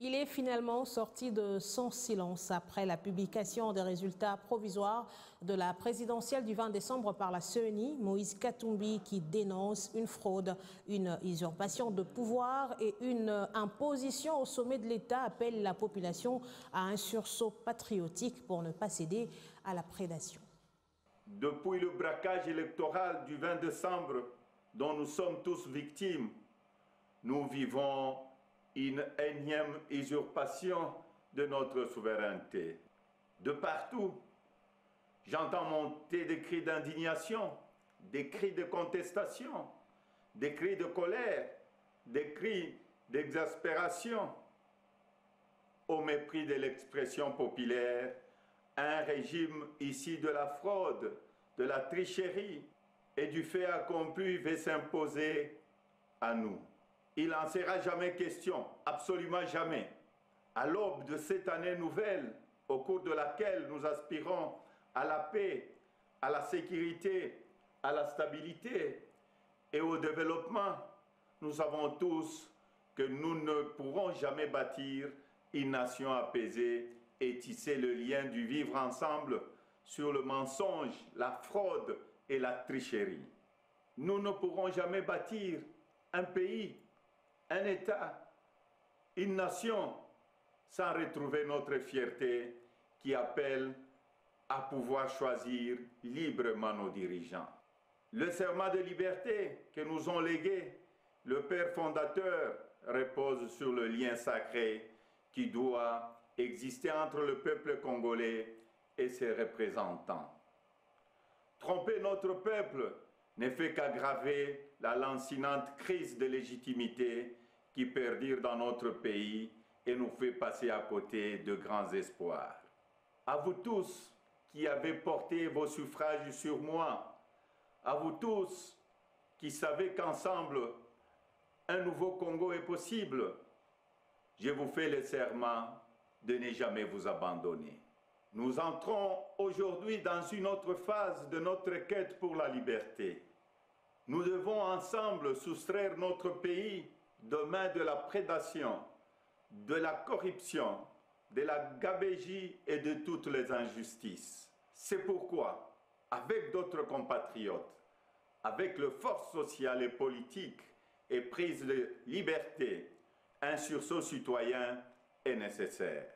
Il est finalement sorti de son silence après la publication des résultats provisoires de la présidentielle du 20 décembre par la CENI. Moïse Katumbi qui dénonce une fraude, une usurpation de pouvoir et une imposition au sommet de l'État appelle la population à un sursaut patriotique pour ne pas céder à la prédation. Depuis le braquage électoral du 20 décembre dont nous sommes tous victimes, nous vivons une énième usurpation de notre souveraineté. De partout, j'entends monter des cris d'indignation, des cris de contestation, des cris de colère, des cris d'exaspération. Au mépris de l'expression populaire, un régime issu de la fraude, de la tricherie et du fait accompli veut s'imposer à nous. Il n'en sera jamais question, absolument jamais. À l'aube de cette année nouvelle, au cours de laquelle nous aspirons à la paix, à la sécurité, à la stabilité et au développement, nous savons tous que nous ne pourrons jamais bâtir une nation apaisée et tisser le lien du vivre ensemble sur le mensonge, la fraude et la tricherie. Nous ne pourrons jamais bâtir un pays, un État, une nation, sans retrouver notre fierté qui appelle à pouvoir choisir librement nos dirigeants. Le serment de liberté que nous ont légué le Père fondateur repose sur le lien sacré qui doit exister entre le peuple congolais et ses représentants. Tromper notre peuple ne fait qu'aggraver la lancinante crise de légitimité qui perdure dans notre pays et nous fait passer à côté de grands espoirs. À vous tous qui avez porté vos suffrages sur moi, à vous tous qui savez qu'ensemble, un nouveau Congo est possible, je vous fais le serment de ne jamais vous abandonner. Nous entrons aujourd'hui dans une autre phase de notre quête pour la liberté. Nous devons ensemble soustraire notre pays des mains de la prédation, de la corruption, de la gabegie et de toutes les injustices. C'est pourquoi, avec d'autres compatriotes, avec les forces sociales et politiques et prise de liberté, un sursaut citoyen est nécessaire.